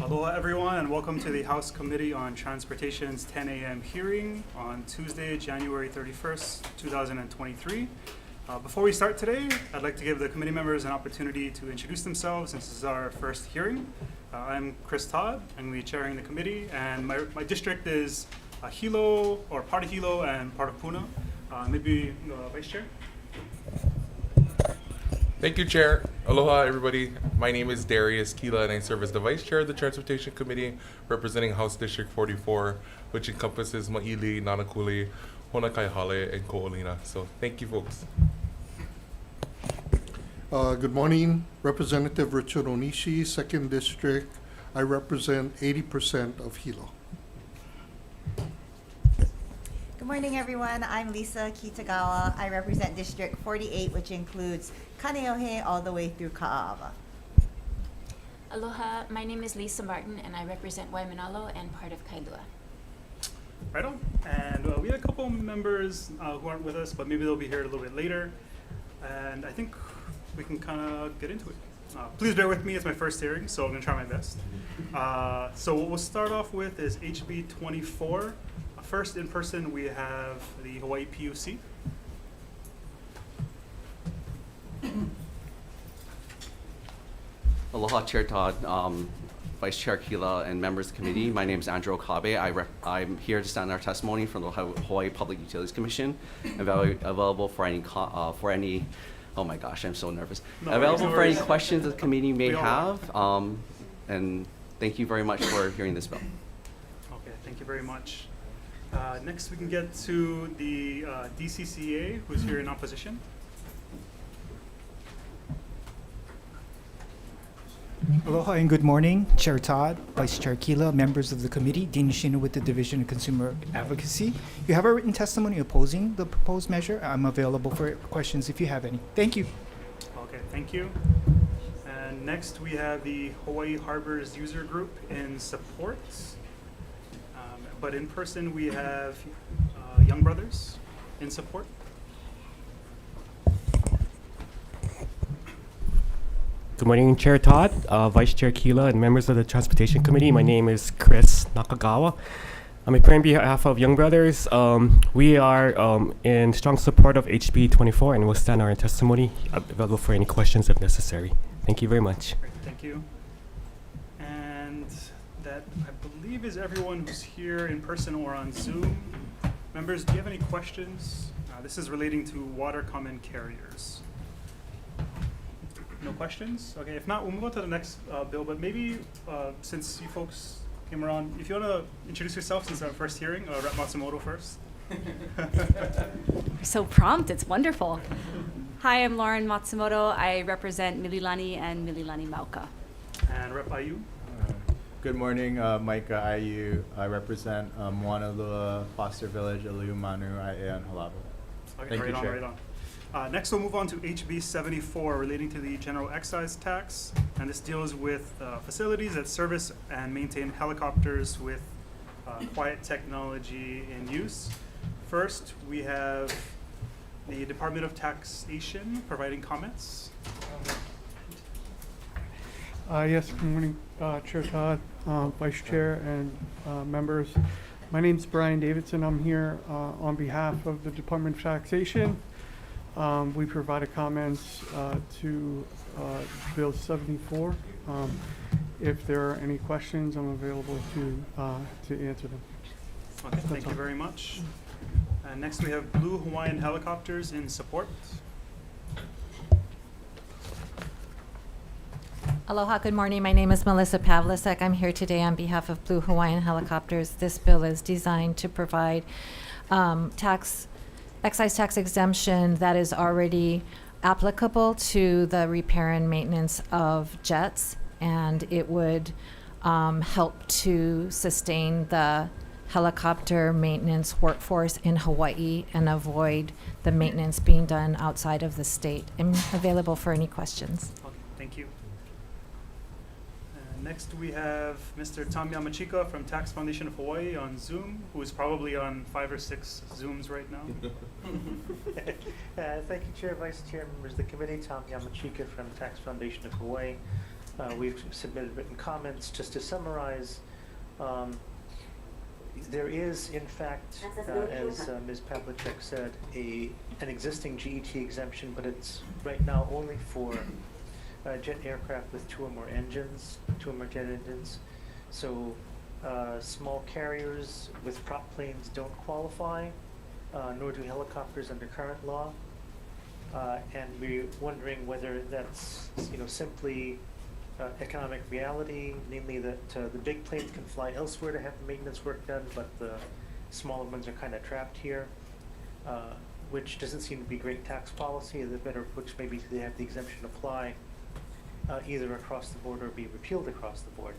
Aloha everyone, and welcome to the House Committee on Transportation's 10 a.m. hearing on Tuesday, January 31st, 2023. Before we start today, I'd like to give the committee members an opportunity to introduce themselves since this is our first hearing. I'm Chris Todd, I'm going to be chairing the committee, and my district is Hilo, or part of Hilo and part of Puna. Maybe Vice Chair? Thank you, Chair. Aloha, everybody. My name is Darius Kila, and I serve as the Vice Chair of the Transportation Committee, representing House District 44, which encompasses Ma'ili, Nanakuli, Honakaihale, and Ko'olina. So thank you, folks. Good morning, Representative Richard Onishi, 2nd District. I represent 80% of Hilo. Good morning, everyone. I'm Lisa Kitagawa. I represent District 48, which includes Kaneohe all the way through Ka'ava. Aloha, my name is Lisa Martin, and I represent Waimanalo and part of Kailua. Right on. And we had a couple members who aren't with us, but maybe they'll be here a little bit later. And I think we can kind of get into it. Please bear with me, it's my first hearing, so I'm going to try my best. So what we'll start off with is HB 24. First, in person, we have the Hawaii PUC. Aloha, Chair Todd, Vice Chair Kila, and members of the committee. My name is Andrew Okabe. I'm here to stand our testimony from the Hawaii Public Utilities Commission, available for any, oh my gosh, I'm so nervous. Available for any questions the committee may have, and thank you very much for hearing this bill. Okay, thank you very much. Next, we can get to the DCCA, who's here in opposition. Aloha and good morning, Chair Todd, Vice Chair Kila, members of the committee, Dean Shino with the Division of Consumer Advocacy. You have a written testimony opposing the proposed measure. I'm available for questions if you have any. Thank you. Okay, thank you. And next, we have the Hawaii Harbors User Group in support. But in person, we have Young Brothers in support. Good morning, Chair Todd, Vice Chair Kila, and members of the Transportation Committee. My name is Chris Nakagawa. I'm appearing on behalf of Young Brothers. We are in strong support of HB 24 and will stand our testimony available for any questions if necessary. Thank you very much. Great, thank you. And that, I believe, is everyone who's here in person or on Zoom. Members, do you have any questions? This is relating to water common carriers. No questions? Okay, if not, we'll move on to the next bill, but maybe since you folks came around, if you want to introduce yourself since our first hearing, Rep Matsumoto first. So prompt, it's wonderful. Hi, I'm Lauren Matsumoto. I represent Mililani and Mililani Mauka. And Rep Ayu. Good morning, Micah Ayu. I represent Moanalua, Foster Village, Aliu Manu, Ia, and Halawa. Okay, Thank right you, on, Chair. right on. Next, we'll move on to HB 74 relating to the general excise tax, and this deals with facilities that service and maintain helicopters with quiet technology in use. First, we have the Department of Taxation providing comments. Yes, good morning, Chair Todd, Vice Chair, and members. My name's Brian Davidson. I'm here on behalf of the Department of Taxation. We provided comments to Bill 74. If there are any questions, I'm available to answer them. Okay, thank you very much. Next, we have Blue Hawaiian Helicopters in support. Aloha, good morning. My name is Melissa Pavlicek. I'm here today on behalf of Blue Hawaiian Helicopters. This bill is designed to provide excise tax exemption that is already applicable to the repair and maintenance of jets, and it would help to sustain the helicopter maintenance workforce in Hawaii and avoid the maintenance being done outside of the state. I'm available for any questions. Okay, thank you. Next, we have Mr. Tom Yamachika from Tax Foundation of Hawaii on Zoom, who is probably on 5 or 6 Zooms right now. Thank you, Chair, Vice Chair, members of the committee. Tom Yamachika from Tax Foundation of Hawaii. We've submitted written comments. Just to summarize, there is, in fact, as Ms. Pavlicek said, an existing GET exemption, but it's right now only for jet aircraft with 2 or more engines, 2 or more jet engines. So small carriers with prop planes don't qualify, nor do helicopters under current law. And we're wondering whether that's, simply economic reality, namely that the big planes can fly elsewhere to have the maintenance work done, but the smaller ones are kind of trapped here, which doesn't seem to be great tax policy. The better approach maybe to have the exemption apply either across the board or be repealed across the board.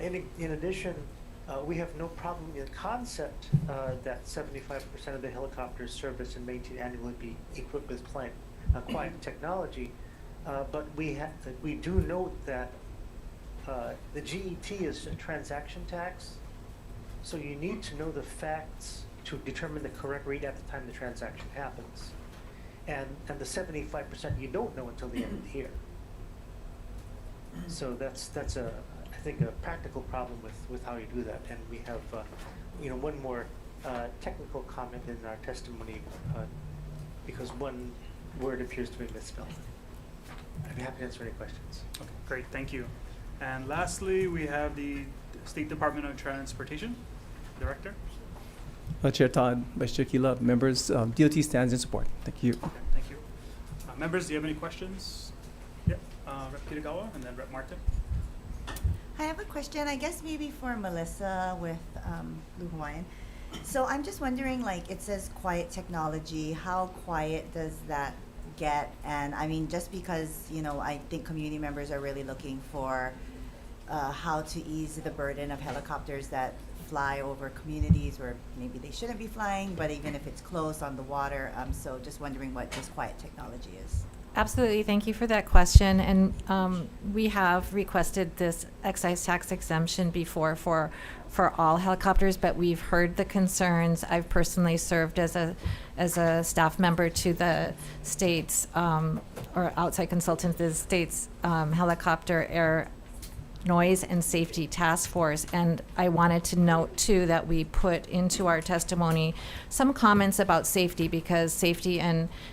In addition, we have no problem in concept that 75% of the helicopters serviced and maintained annually be equipped with quiet technology. But we do note that the GET is a transaction tax, so you need to know the facts to determine the correct rate at the time the transaction happens. And the 75% you don't know until the end of the year. So that's I think a practical problem with how you do that. And we have one more technical comment in our testimony because one word appears to be misspelled. I'd be happy to answer any questions. Okay, great, thank you. And lastly, we have the State Department of Transportation Director. Chair Todd, Vice Chair Keela, members, DOT stands in support. Thank you. Okay, thank you. Members, do you have any questions? Yep, Rep. Kitagawa and then Rep. Martin. I have a question, I guess maybe for Melissa with Blue Hawaiian. So I'm just wondering, like, it says quiet technology, how quiet does that get? And I mean, just because, I think community members are really looking for how to ease the burden of helicopters that fly over communities where maybe they shouldn't be flying, but even if it's close on the water. So just wondering what this quiet technology is. Absolutely, thank you for that question. And we have requested this excise tax exemption before for all helicopters, but we've heard the concerns. I've personally served as a staff member to the state's or outside consultant to the state's helicopter air noise and safety task force, and I wanted to note too that we put into our testimony some comments about safety, because safety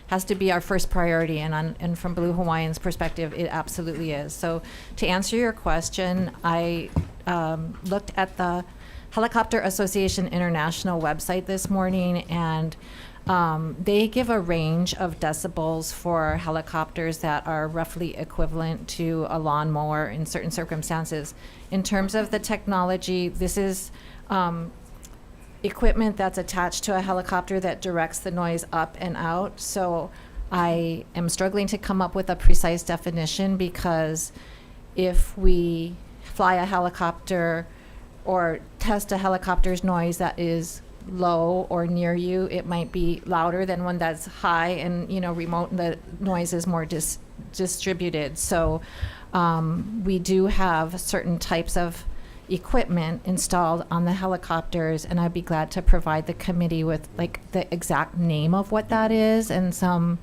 has to be our first priority, and from Blue Hawaiian's perspective it absolutely is. So to answer your question, I looked at the Helicopter Association International website this morning, and they give a range of decibels for helicopters that are roughly equivalent to a lawnmower in certain circumstances. In terms of the technology, this is equipment that's attached to a helicopter that directs the noise up and out. So I am struggling to come up with a precise definition, because if we fly a helicopter or test a helicopter's noise that is low or near you, it might be louder than one that's high and remote, and the noise is more distributed. So we do have certain types of equipment installed on the helicopters, and I'd be glad to provide the committee with the exact name of what that is and some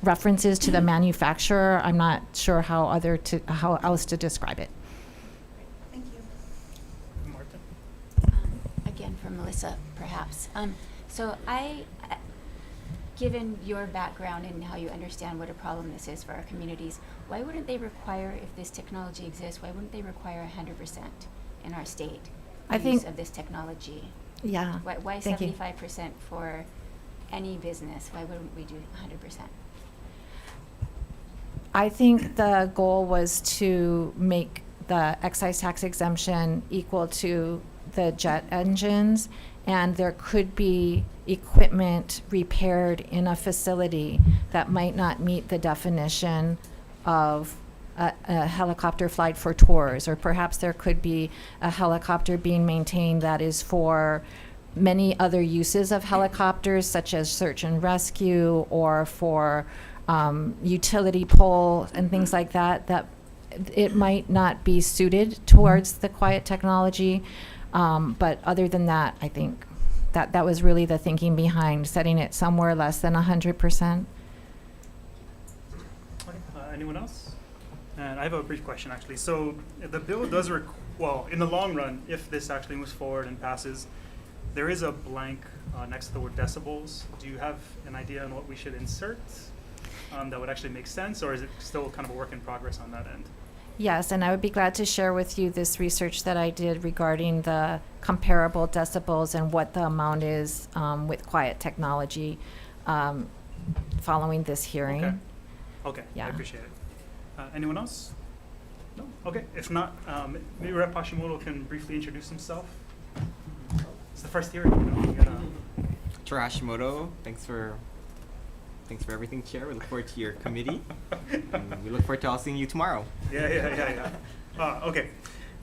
references to the manufacturer. I'm not sure how else to describe it. Again, for Melissa, perhaps. So given your background and how you understand what a problem this is for our communities, why wouldn't they require, if this technology exists, why wouldn't they require 100% in our state use of this technology? Yeah. Why 75% for any business? Why wouldn't we do 100%? I think the goal was to make the excise tax exemption equal to the jet engines, and there could be equipment repaired in a facility that might not meet the definition of a helicopter flight for tours, or perhaps there could be a helicopter being maintained that is for many other uses of helicopters, such as search and rescue, or for utility pole and things like that, that it might not be suited towards the quiet technology. But other than that, I think that was really the thinking behind setting it somewhere less than 100%. Okay, anyone else? And I have a brief question, actually. So the bill does, well, in the long run, if this actually moves forward and passes, there is a blank next to the word decibels. Do you have an idea on what we should insert that would actually make sense, or is it still kind of a work in progress on that end? Yes, and I would be glad to share with you this research that I did regarding the comparable decibels and what the amount is with quiet technology following this hearing. Okay. Okay, Yeah. I appreciate it. Anyone else? No? Okay, if not, maybe Rep. Hashimoto can briefly introduce himself. It's the first hearing, you know. We gotta Tue Hashimoto, thanks for everything, Chair. We look forward to your committee. And we look forward to all seeing you tomorrow. Yeah. Okay,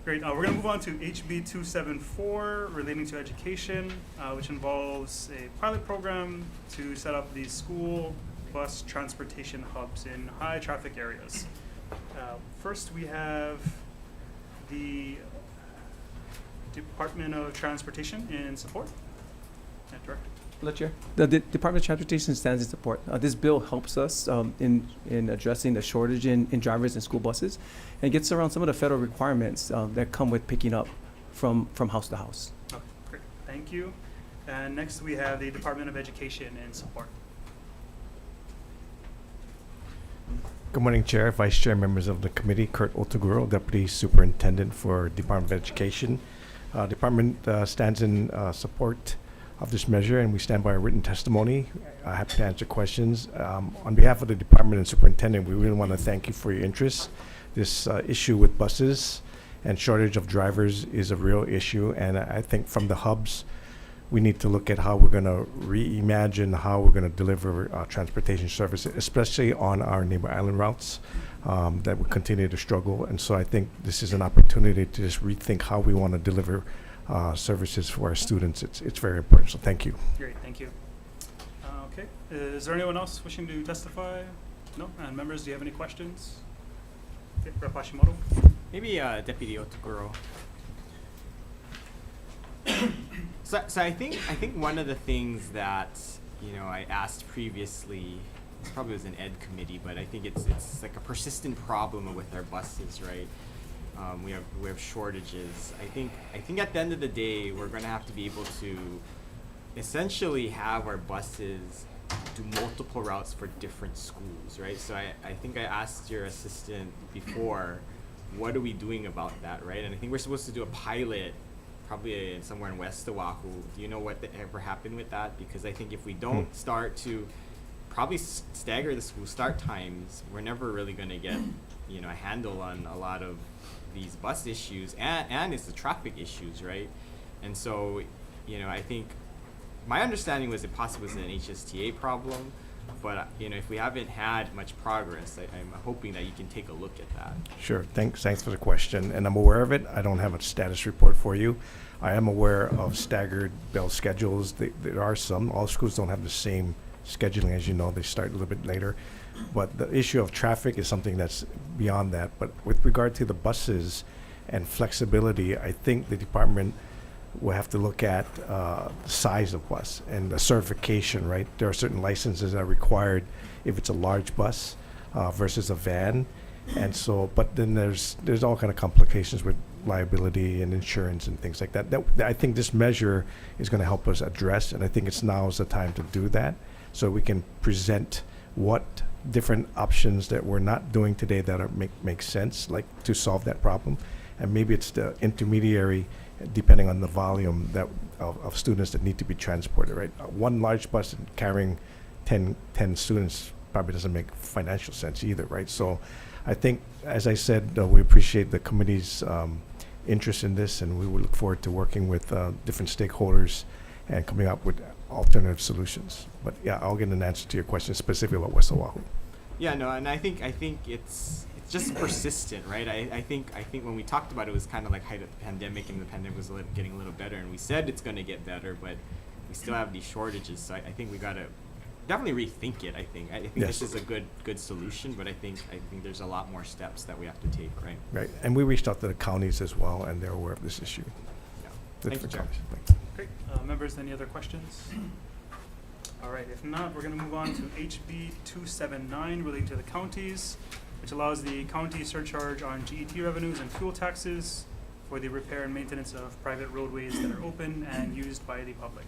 great. We're gonna move on to HB 274 relating to education, which involves a pilot program to set up these school bus transportation hubs in high traffic areas. First, we have the Department of Transportation in support. Director. Hello, Chair. The Department of Transportation stands in support. This bill helps us in addressing the shortage in drivers and school buses, and gets around some of the federal requirements that come with picking up from house to house. Okay, great. Thank you. And next, we have the Department of Education in support. Good morning, Chair, Vice Chair, members of the committee. Kurt Otaguro, Deputy Superintendent for Department of Education. Department stands in support of this measure, and we stand by our written testimony. Happy to answer questions. On behalf of the Department and Superintendent, we really want to thank you for your interest. This issue with buses and shortage of drivers is a real issue, and I think from the hubs, we need to look at how we're going to reimagine how we're going to deliver transportation services, especially on our neighbor island routes that will continue to struggle. And so I think this is an opportunity to just rethink how we want to deliver services for our students. It's very important. So thank you. Great, thank you. Okay, is there anyone else wishing to testify? No? And members, do you have any questions? Okay, Rep. Hashimoto. Maybe Deputy Otaguro. So I think one of the things that I asked previously, this probably was an ed committee, but I think it's like a persistent problem with our buses, right? We have shortages. I think at the end of the day, we're going to have to be able to essentially have our buses do multiple routes for different schools, right? So I think I asked your assistant before, what are we doing about that, right? And I think we're supposed to do a pilot probably somewhere in West Oahu. Do you know what ever happened with that? Because I think if we don't start to probably stagger the school start times, we're never really going to get a handle on a lot of these bus issues, and it's the traffic issues, right? And so I think my understanding was it possibly was an HSTA problem, but if we haven't had much progress, I'm hoping that you can take a look at that. Sure. Thanks for the question. And I'm aware of it. I don't have a status report for you. I am aware of staggered bell schedules. There are some. All schools don't have the same scheduling, as you know. They start a little bit later. But the issue of traffic is something that's beyond that. But with regard to the buses and flexibility, I think the department will have to look at the size of bus and the certification, right? There are certain licenses that are required if it's a large bus versus a van. And so, but then there's all kind of complications with liability and insurance and things like that. I think this measure is going to help us address, and I think now is the time to do that, so we can present what different options that we're not doing today that make sense, like to solve that problem. And maybe it's the intermediary, depending on the volume of students that need to be transported, right? One large bus carrying 10 students probably doesn't make financial sense either, right? So I think, as I said, we appreciate the committee's interest in this, and we will look forward to working with different stakeholders and coming up with alternative solutions. But yeah, I'll get an answer to your question specifically about West Oahu. Yeah, no, and I think it's just persistent, right? I think when we talked about it, it was kind of like height of the pandemic, and the pandemic was getting a little better, and we said it's going to get better, but we still have these shortages. So I think we got to definitely rethink it. I think Yes. this is a good solution, but I think there's a lot more steps that we have to take, right? Right, and we reached out to the counties as well, and they're aware of this issue. Yeah. The Thank you, different Chair. counties. Thank you. Great. Members, any other questions? All right, if not, we're going to move on to HB 279 relating to the counties, which allows the county surcharge on GET revenues and fuel taxes for the repair and maintenance of private roadways that are open and used by the public.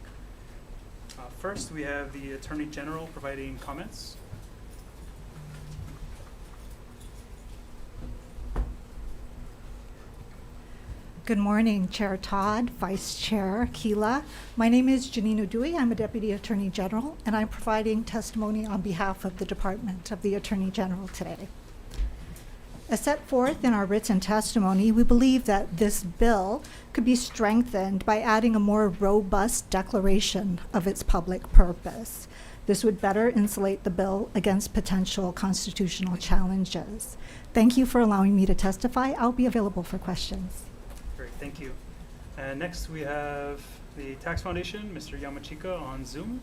First, we have the Attorney General providing comments. Good morning, Chair Todd, Vice Chair Keela. My name is Janine Udui. I'm a Deputy Attorney General, and I'm providing testimony on behalf of the Department of the Attorney General today. As set forth in our written testimony, we believe that this bill could be strengthened by adding a more robust declaration of its public purpose. This would better insulate the bill against potential constitutional challenges. Thank you for allowing me to testify. I'll be available for questions. Great, thank you. And next we have the Tax Foundation, Mr. Yamachika on Zoom.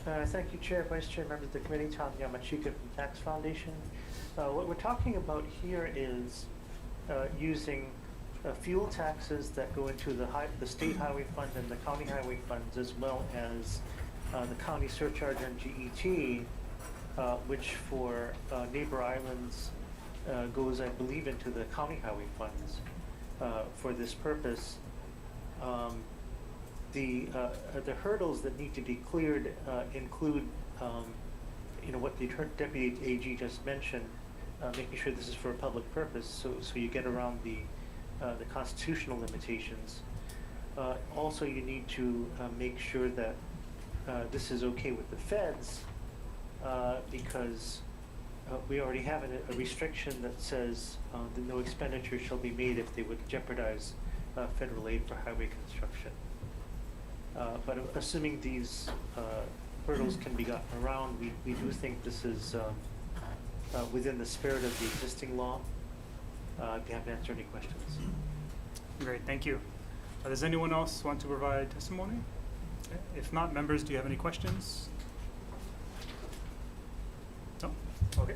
Thank you, Chair, Vice Chair, members of the committee. Tom Yamachika from Tax Foundation. What we're talking about here is using fuel taxes that go into the state highway fund and the county highway funds, as well as the county surcharge on GET, which for neighbor islands goes, I believe, into the county highway funds for this purpose. The hurdles that need to be cleared include, what the Deputy AG just mentioned, making sure this is for a public purpose, so you get around the constitutional limitations. Also, you need to make sure that this is okay with the feds, because we already have a restriction that says that no expenditure shall be made if they would jeopardize federal aid for highway construction. But assuming these hurdles can be gotten around, we do think this is within the spirit of the existing law. I'd be happy to answer any questions. Great, thank you. Does anyone else want to provide testimony? Okay. If not, members, do you have any questions? No? Okay.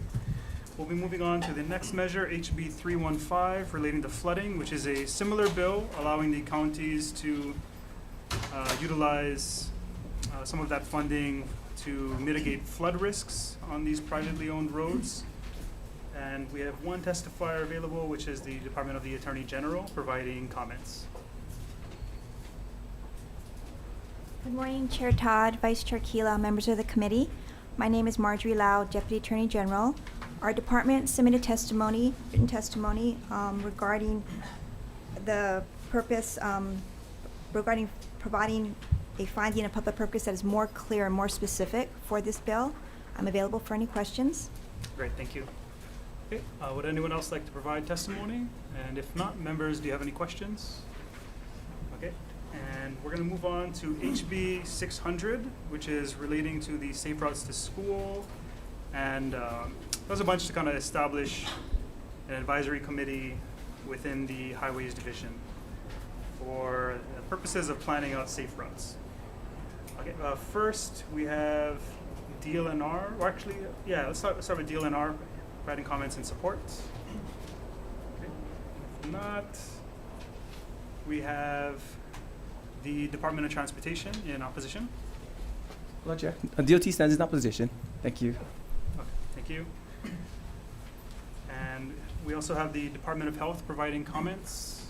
We'll be moving on to the next measure, HB 315, relating to flooding, which is a similar bill allowing the counties to utilize some of that funding to mitigate flood risks on these privately owned roads. And we have one testifier available, which is the Department of the Attorney General, providing comments. Good morning, Chair Todd, Vice Chair Keela, members of the committee. My name is Marjorie Lau, Deputy Attorney General. Our department submitted written testimony regarding the purpose, regarding providing a finding of public purpose that is more clear and more specific for this bill. I'm available for any questions. Great, thank you. Okay, would anyone else like to provide testimony? And if not, members, do you have any questions? Okay, and we're going to move on to HB 600, which is relating to the Safe Routes to School. And there's a bunch to kind of establish an advisory committee within the Highways Division for the purposes of planning out safe routes. Okay, first we have DLNR, or actually, yeah, let's start with DLNR, providing comments and support. Okay. If not, we have the Department of Transportation in opposition. Hello, Chair. DOT stands in opposition. Thank you. Okay, thank you. And we also have the Department of Health providing comments.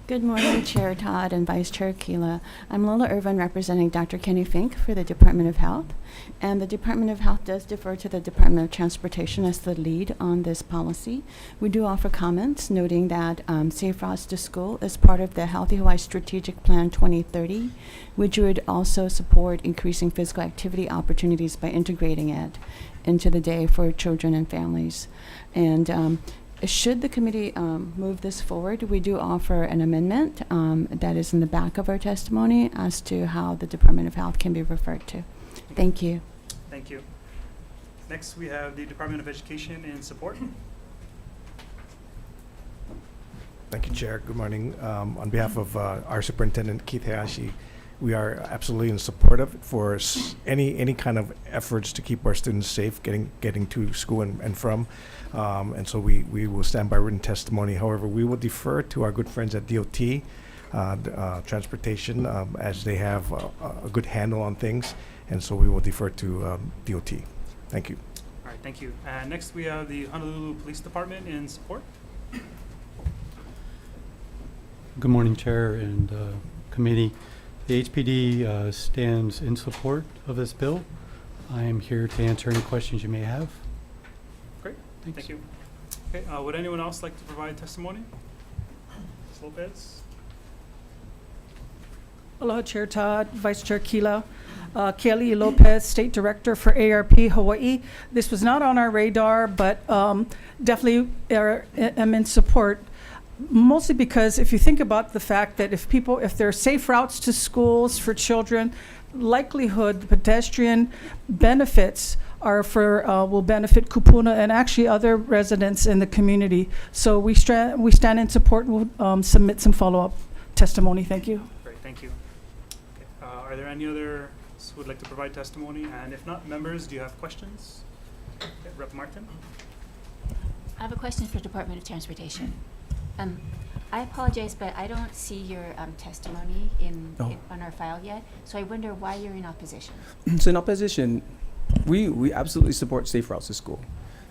Good morning, Chair Todd and Vice Chair Keela. I'm Lola Irvin, representing Dr. Kenny Fink for the Department of Health. And the Department of Health does defer to the Department of Transportation as the lead on this policy. We do offer comments, noting that Safe Routes to School is part of the Healthy Hawaii Strategic Plan 2030, which would also support increasing physical activity opportunities by integrating it into the day for children and families. And should the committee move this forward, we do offer an amendment that is in the back of our testimony as to how the Department of Health can be referred to. Thank you. Thank you. Next, we have the Department of Education in support. Thank you, Chair. Good morning. On behalf of our Superintendent, Keith Hayashi, we are absolutely in support of it for any kind of efforts to keep our students safe, getting to school and from. And so we will stand by written testimony. However, we will defer to our good friends at DOT, Transportation, as they have a good handle on things. And so we will defer to DOT. Thank you. All right, thank you. And next we have the Honolulu Police Department in support. Good morning, Chair and committee. The HPD stands in support of this bill. I am here to answer any questions you may have. Great, thank you. Okay, would anyone else like to provide testimony? Ms. Lopez? Aloha, Chair Todd, Vice Chair Keela. Kelly Lopez, State Director for ARP Hawaii. This was not on our radar, but definitely am in support. Mostly because if you think about the fact that if there are safe routes to schools for children, likelihood the pedestrian benefits are will benefit Kupuna and actually other residents in the community. So we stand in support and will submit some follow-up testimony. Thank you. Great, thank you. Okay. Are there any others who would like to provide testimony? And if not, members, do you have questions? Okay, Rep. Martin? I have a question for Department of Transportation. I apologize, but I don't see your testimony on our file yet, so I wonder why you're in opposition. So in opposition, we absolutely support safe routes to school.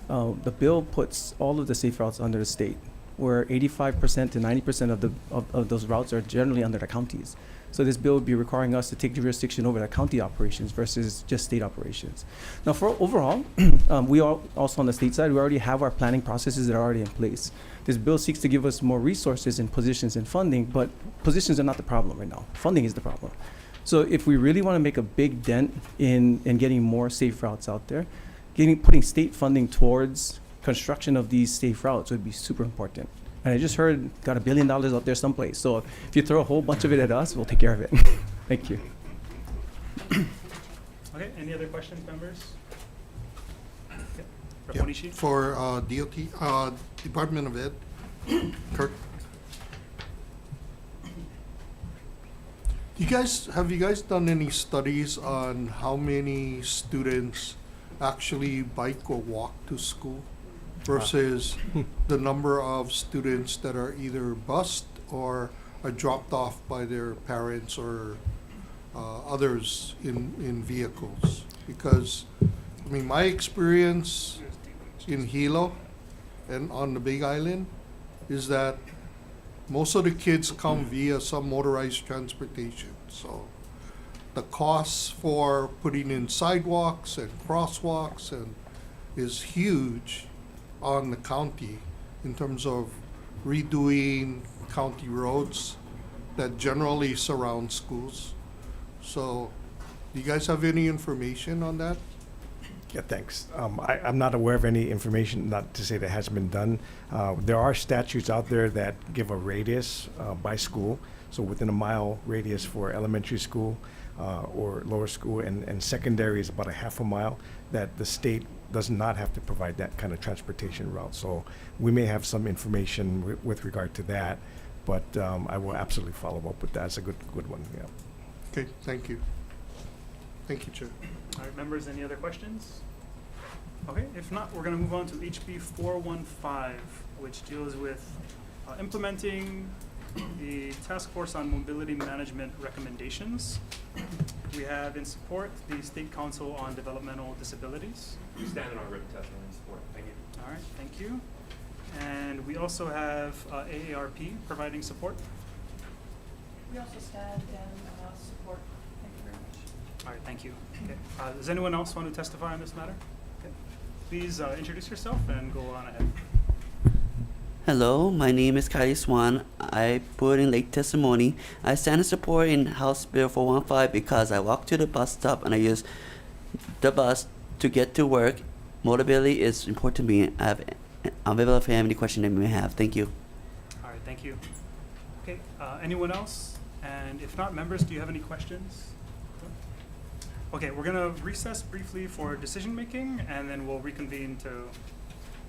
The bill puts all of the safe routes under the state, where 85% to 90% of those routes are generally under the counties. So this bill would be requiring us to take jurisdiction over the county operations versus just state operations. Now, for overall, we are also on the state side, we already have our planning processes that are already in place. This bill seeks to give us more resources and positions and funding, but positions are not the problem right now. Funding is the problem. So if we really want to make a big dent in getting more safe routes out there, putting state funding towards construction of these safe routes would be super important. And I just heard got $1 billion out there someplace. So if you throw a whole bunch of it at us, we'll take care of it. Thank you. Okay, any other questions, members? Okay. Rep. Yeah, Onishi? for DOT, Department of Ed, Kirk. Have you guys done any studies on how many students actually bike or walk to school versus the number of students that are either bused or are dropped off by their parents or others in vehicles? Because, I mean, my experience in Hilo and on the Big Island is that most of the kids come via some motorized transportation. So the costs for putting in sidewalks and crosswalks is huge on the county in terms of redoing county roads that generally surround schools. So do you guys have any information on that? Yeah, thanks. I'm not aware of any information, not to say that hasn't been done. There are statutes out there that give a radius by school, so within a mile radius for elementary school or lower school, and secondary is about a half a mile, that the state does not have to provide that kind of transportation route. So we may have some information with regard to that, but I will absolutely follow up with that. It's a good one, yeah. Okay, thank you. Thank you, Chair. All right, members, any other questions? Okay, if not, we're going to move on to HB 415, which deals with implementing the Task Force on Mobility Management recommendations. We have in support the State Council on Developmental Disabilities. We stand in our written testimony in support. Thank you. All right, thank you. And we also have AARP providing support. We also stand in support. Thank you very much. All right, thank you. Okay. Does anyone else want to testify on this matter? Okay. Please introduce yourself and go on ahead. Hello, my name is Kylie Swan. I put in late testimony. I stand in support in House Bill 415 because I walk to the bus stop and I use the bus to get to work. Mobility is important to me. I'm available if you have any question that you may have. Thank you. All right, thank you. Okay, anyone else? And if not, members, do you have any questions? Okay, we're gonna recess briefly for decision making, and then we'll reconvene to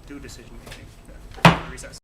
do decision making. Recess.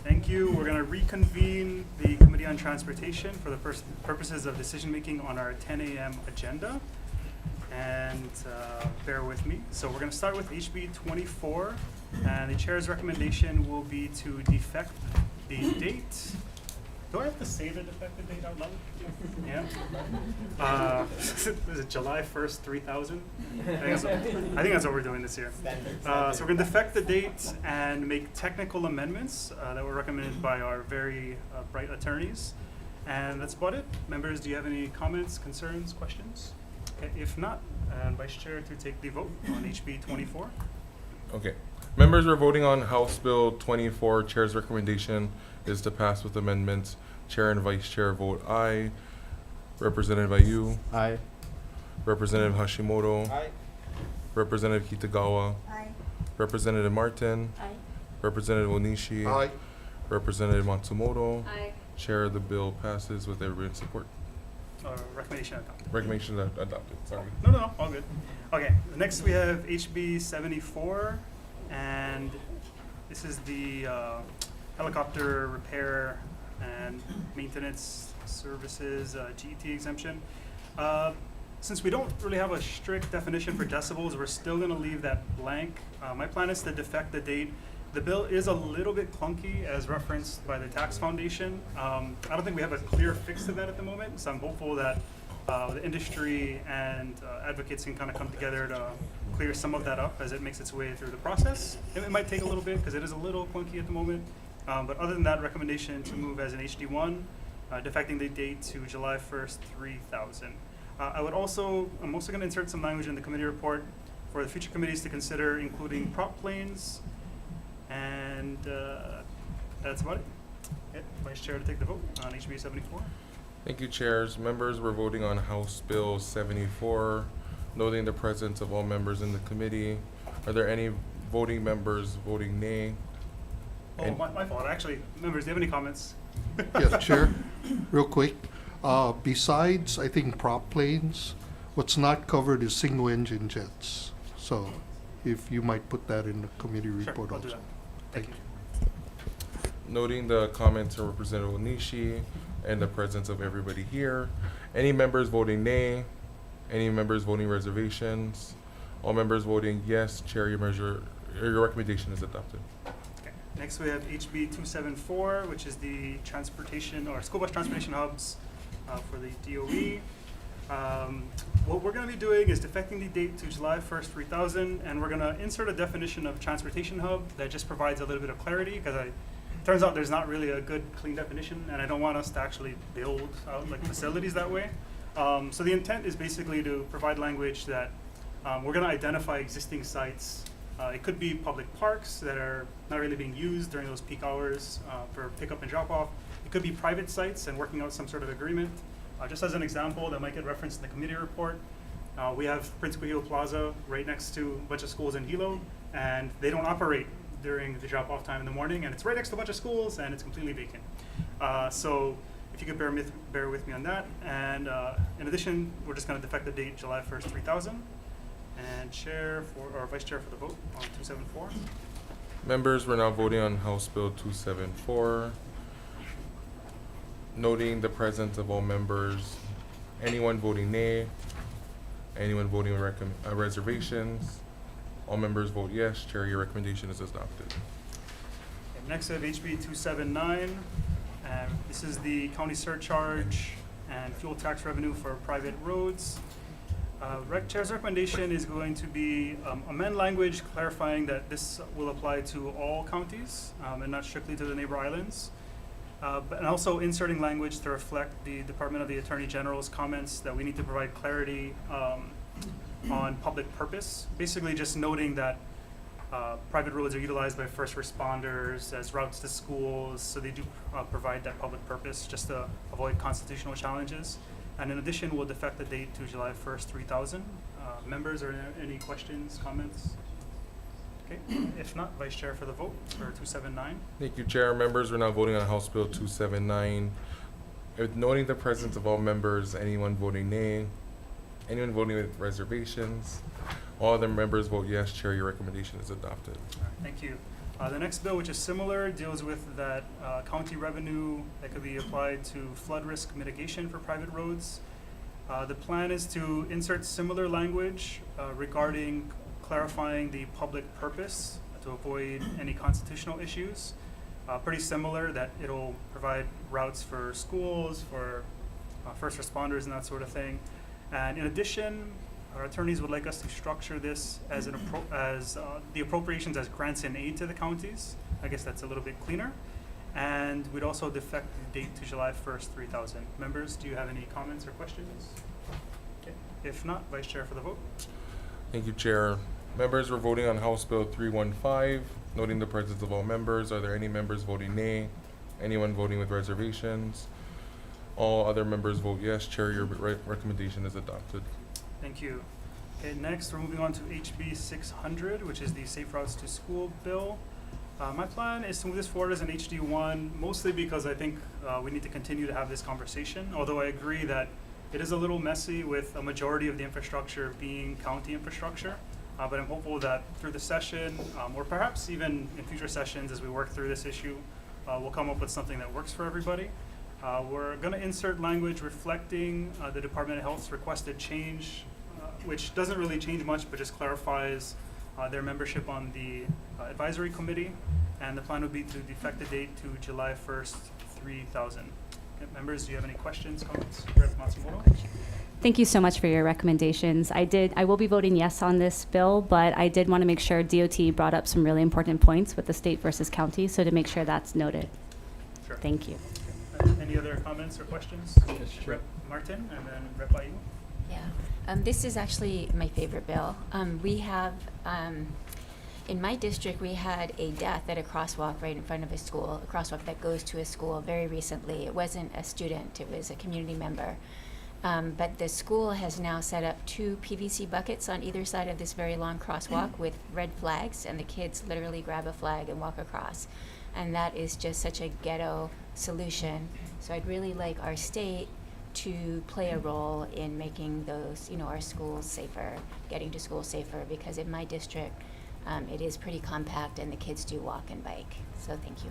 Thank you. We're going to reconvene the Committee on Transportation for the purposes of decision-making on our 10 a.m. agenda. And bear with me. So we're going to start with HB 24, and the chair's recommendation will be to defect the date. Do I have to say the defective date out loud? Yeah. Is it July 1st, 3000? I think that's what we're doing this year. So we're going to defect the date and make technical amendments that were recommended by our very bright attorneys. And that's about it. Members, do you have any comments, concerns, questions? Okay, if not, Vice Chair to take the vote on HB 24. Okay. Members, we're voting on House Bill 24. Chair's recommendation is to pass with amendments. Chair and Vice Chair vote aye. Representative Ayu. Aye. Representative Hashimoto. Aye. Representative Kitagawa. Aye. Representative Martin. Aye. Representative Onishi. Aye. Representative Matsumoto. Aye. Chair, the bill passes with everyone's support. Recommendation adopted. Recommendation adopted. Sorry. No, all good. Okay, next we have HB 74, and this is the helicopter repair and maintenance services GET exemption. Since we don't really have a strict definition for decibels, we're still going to leave that blank. My plan is to defect the date. The bill is a little bit clunky, as referenced by the Tax Foundation. I don't think we have a clear fix to that at the moment, so I'm hopeful that the industry and advocates can kind of come together to clear some of that up as it makes its way through the process. It might take a little bit because it is a little clunky at the moment. But other than that, recommendation to move as an HD1, defecting the date to July 1st, 3000. I'm also going to insert some language in the committee report for the future committees to consider including prop planes. And that's about it. Yeah, Vice Chair to take the vote on HB 74. Thank you, chairs. Members, we're voting on House Bill 74, noting the presence of all members in the committee. Are there any voting members voting nay? Oh, my fault. Actually, members, do you have any comments? Yes, Chair. Real quick. Besides, I think, prop planes, what's not covered is single engine jets. So if you might put that in the committee report I'll do also. that. Thank you. Noting the comments of Representative Onishi and the presence of everybody here. Any members voting nay? Any members voting reservations? All members voting yes. Chair, your recommendation is adopted. Okay. Next, we have HB 274, which is the transportation or school bus transportation hubs for the DOE. What we're going to be doing is defecting the date to July 1st, 3000, and we're going to insert a definition of transportation hub that just provides a little bit of clarity, because it turns out there's not really a good, clean definition, and I don't want us to actually build out like facilities that way. So the intent is basically to provide language that we're going to identify existing sites. It could be public parks that are not really being used during those peak hours for pickup and drop off. It could be private sites and working out some sort of agreement. Just as an example that might get referenced in the committee report, we have Prince Kuhio Plaza right next to a bunch of schools in Hilo, and they don't operate during the drop-off time in the morning, and it's right next to a bunch of schools, and it's completely vacant. So if you could bear with me on that. And in addition, we're just going to defect the date July 1st, 3000. And Vice Chair for the vote on 274. Members, we're now voting on House Bill 274. Noting the presence of all members. Anyone voting nay? Anyone voting reservations? All members vote yes. Chair, your recommendation is adopted. Okay, next, we have HB 279. This is the county surcharge and fuel tax revenue for private roads. Chair's recommendation is going to be amend language clarifying that this will apply to all counties and not strictly to the neighbor islands. And also inserting language to reflect the Department of the Attorney General's comments that we need to provide clarity on public purpose. Basically just noting that private roads are utilized by first responders as routes to schools, so they do provide that public purpose just to avoid constitutional challenges. And in addition, we'll defect the date to July 1st, 3000. Members, are there any questions, comments? Okay, if not, Vice Chair for the vote for 279. Thank you, Chair. Members, we're now voting on House Bill 279. Noting the presence of all members, anyone voting nay, anyone voting with reservations, all other members vote yes. Chair, your recommendation is adopted. Thank you. The next bill, which is similar, deals with that county revenue that could be applied to flood risk mitigation for private roads. The plan is to insert similar language regarding clarifying the public purpose to avoid any constitutional issues. Pretty similar, that it'll provide routes for schools, for first responders and that sort of thing. And in addition, our attorneys would like us to structure this as the appropriations as grants and aid to the counties. I guess that's a little bit cleaner. And we'd also defect the date to July 1st, 3000. Members, do you have any comments or questions? Okay. If not, Vice Chair for the vote. Thank you, Chair. Members, we're voting on House Bill 315, noting the presence of all members. Are there any members voting nay? Anyone voting with reservations? All other members vote yes. Chair, your recommendation is adopted. Thank you. Okay, next we're moving on to HB 600, which is the Safe Routes to School bill. My plan is to move this forward as an HD1, mostly because I think we need to continue to have this conversation, although I agree that it is a little messy with a majority of the infrastructure being county infrastructure. But I'm hopeful that through the session, or perhaps even in future sessions as we work through this issue, we'll come up with something that works for everybody. We're going to insert language reflecting the Department of Health's requested change, which doesn't really change much, but just clarifies their membership on the advisory committee. And the plan would be to defect the date to July 1st, 3000. Okay, members, do you have any questions, comments? Rep. Matsumoto? Thank you so much for your recommendations. I will be voting yes on this bill, but I did want to make sure DOT brought up some really important points with the state versus county, so to make sure that's noted. Sure. Thank you. Any other comments or questions? Yes, sure. Rep. Martin, and then Rep. Ayu. Yeah, this is actually my favorite bill. We have, in my district, we had a death at a crosswalk right in front of a school, a crosswalk that goes to a school very recently. It wasn't a student, it was a community member. But the school has now set up 2 PVC buckets on either side of this very long crosswalk with red flags, and the kids literally grab a flag and walk across. And that is just such a ghetto solution. So I'd really like our state to play a role in making those, our schools safer, getting to school safer, because in my district, it is pretty compact and the kids do walk and bike. So thank you.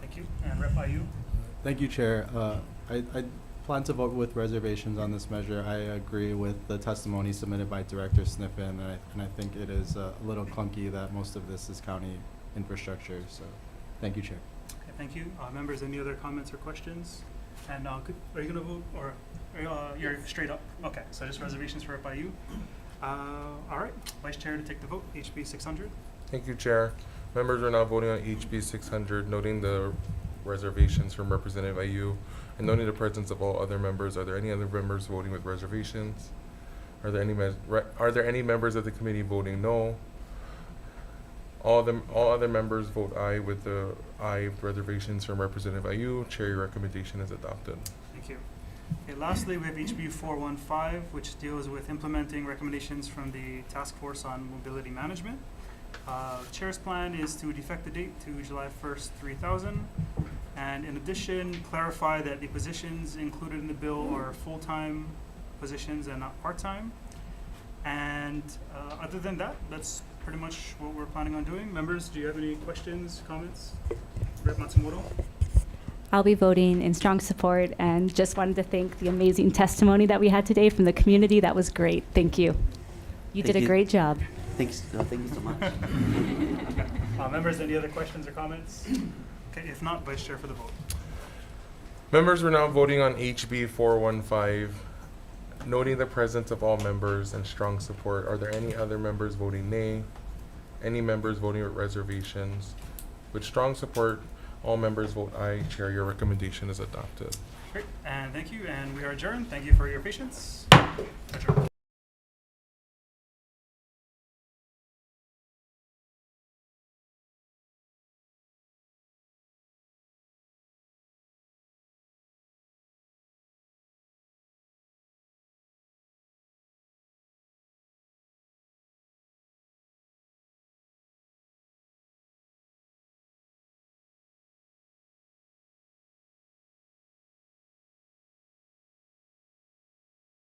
Thank you. And Rep. Ayu. Thank you, Chair. I plan to vote with reservations on this measure. I agree with the testimony submitted by Director Sniffen, and I think it is a little clunky that most of this is county infrastructure. So, thank you, Chair. Okay, thank you. Members, any other comments or questions? And are you going to vote, or you're straight up? Okay, so just reservations for Rep. Ayu. All right, Vice Chair to take the vote. HB 600. Thank you, Chair. Members are now voting on HB 600, noting the reservations from Representative Ayu, and noting the presence of all other members. Are there any other members voting with reservations? Are there any members of the committee voting no? All other members vote aye with the aye reservations from Representative Ayu. Chair, your recommendation is adopted. Thank you. Okay, lastly, we have HB 415, which deals with implementing recommendations from the Task Force on Mobility Management. Chair's plan is to defect the date to July 1st, 3000. And in addition, clarify that the positions included in the bill are full-time positions and not part-time. And other than that, that's pretty much what we're planning on doing. Members, do you have any questions, comments? Rep. Matsumoto? I'll be voting in strong support, and just wanted to thank the amazing testimony that we had today from the community. That was great. Thank you. You did a great job. Thanks. Thank you so much. Members, any other questions or comments? Okay, if not, Vice Chair for the vote. Members, we're now voting on HB 415, noting the presence of all members and strong support. Are there any other members voting nay? Any members voting with reservations? With strong support, all members vote aye. Chair, your recommendation is adopted. Great, and thank you, and we are adjourned. Thank you for your patience. Adjourned.